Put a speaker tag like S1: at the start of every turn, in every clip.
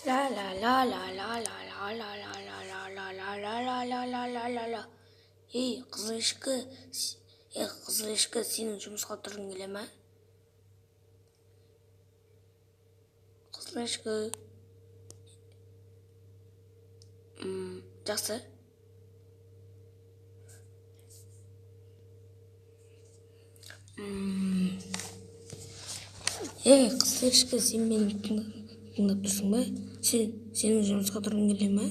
S1: La la la la la la la la la la la la la la la la la la la la. Ей, қызыл ешкі, сенің жұмысқа тұрғың келе ме? Қызыл ешкі. Жақсы. Ей, қызыл ешкі, сен мені тыңдап тұрсың ба? Сенің жұмысқа тұрғың келе ме?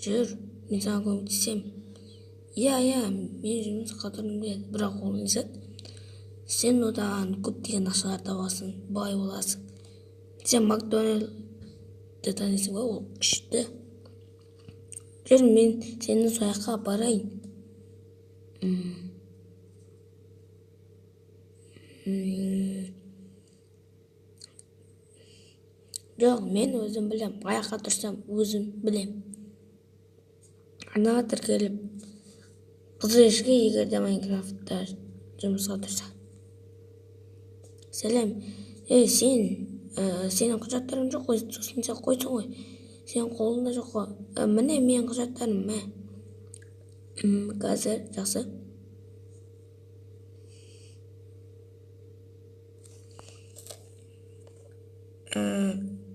S1: Жүр, мен саған көмектесем. Иә, мен жұмысқа тұрғым келеді, бірақ ол не зат? Сен одан көптеген ақшалар табасың, бай боласың. Сен Макдональдты танисың ба? Ол күшті. Жүр, мен сені сол жаққа апарайын. Жоқ, мен өзім білем. Қай жаққа тұрсам, өзім білем. Арнаға тіркеліп, қызыл ешкі егер де Майнкрафтта жұмысқа тұрса. Сәлем. Сенің құжаттарың жоқ қой, сосын сен қойсың ғой. Сенің қолында жоқ қой. Міне менің құжаттарым, мә. Қазір, жақсы.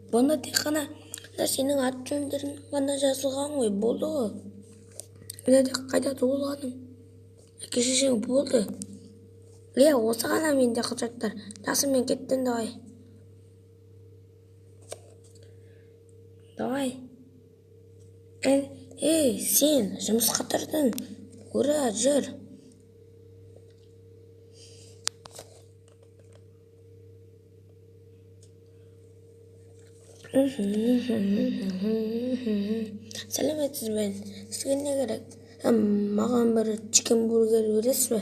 S1: Бұнда тек қана сенің ат жөндерің ғана жазылған ғой, болды ғой. Біледі қайда туылғаның? Әке-шешең болды. Осы ғана менде құжаттар. Жақсы, мен кеттім, давай. Давай. Сен жұмысқа тұрдың. Ура, жүр. Сәлеметсіз бе? Сізге не керек? Маған бір чикенбургер бересіз бе?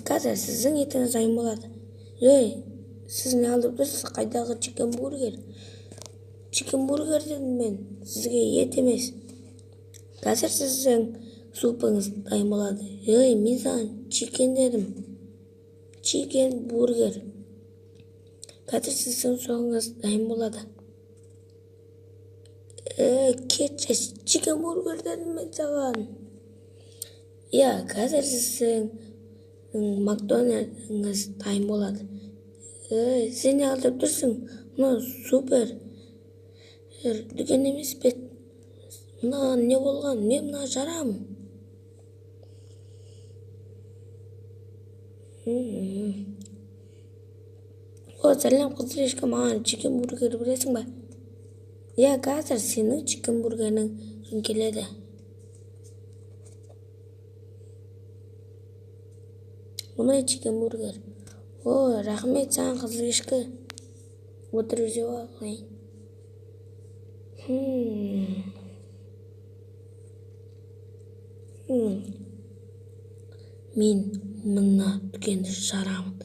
S1: Қазір сіздің етіңіз дайын болады. Сіз не алып тұрсыз? Қайдағы чикенбургер? Чикенбургер дедім мен, сізге ет емес. Қазір сіздің супыңыз дайын болады. Мен саған чикен дедім. Чикенбургер. Қазір сіздің соңыңыз дайын болады. Кетші, чикенбургер дедім мен саған. Қазір сіздің Макдональдыңыз дайын болады. Сен не алдырып тұрсың? Мұны супер дүкен емес бе? Мұна не болған? Мен мұна жарам. Сәлем, қызыл ешкі, маған чикенбургер бересің ба? Қазір сенің чикенбургерің келеді. Мұнай чикенбургер. Рахмет саған, қызыл ешкі. Отырып жеп алайын. Мен мына дүкенді жарамын.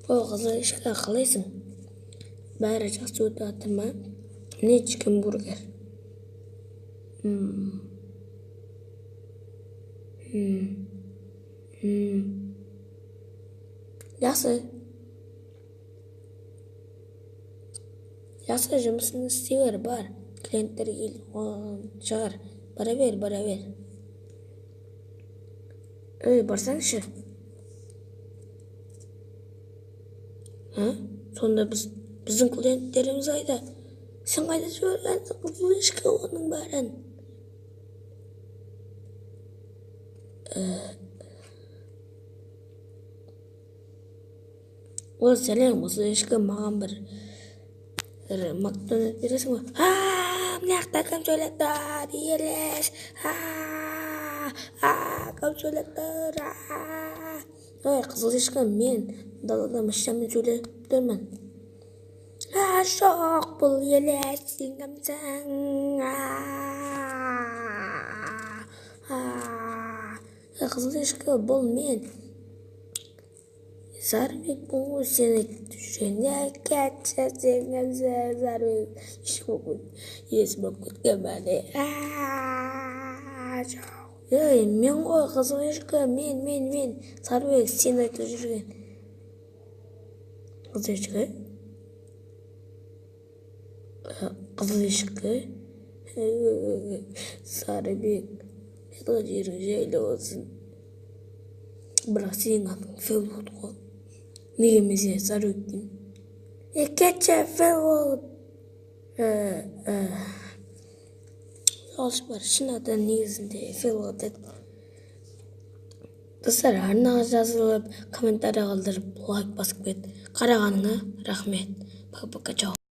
S1: Қызыл ешкі, қалайсың? Бәрі жақсы өтіп жатыр ма? Міне чикенбургер. Жақсы, жұмысыңды істей бер, бар. Клиенттер шығар. Бара бер. Барсаңшы. Сонда біздің клиенттеріміз қайда? Сен қайда жібергенсің қызыл ешкі оның бәрін? Сәлем, қызыл ешкі, маған бір Макдональд бересің ба? Мына жақта көмшөлектер, елес. Көмшөлектер. Қызыл ешкі, мен далада машинамен сөйлеп тұрмын. Жоқ, бұл елес, сен кімсің? Қызыл ешкі, бұл мен. Зарбек, бұл сені жөне кетші, сен кімсің, Зарбек? Ешкі болып есім болып кеткен бәне. Жоқ. Мен ғой қызыл ешкі, мен. Сарыбек, сен айтып жүрген. Қызыл ешкі? Қызыл ешкі? Сарыбек, жерің жайлы болсын. Бірақ сенің атың Фелвуд ғой. Неге мен сені Сарыбек деймін? Кетші Фелвуд! Жалшы бар, шын аты негізінде Фелвуд еді. Достар, арнаға жазылып, комментарий қалдырып, лайк басып кет. Қарағаныңа рахмет. Пока-пока, чао.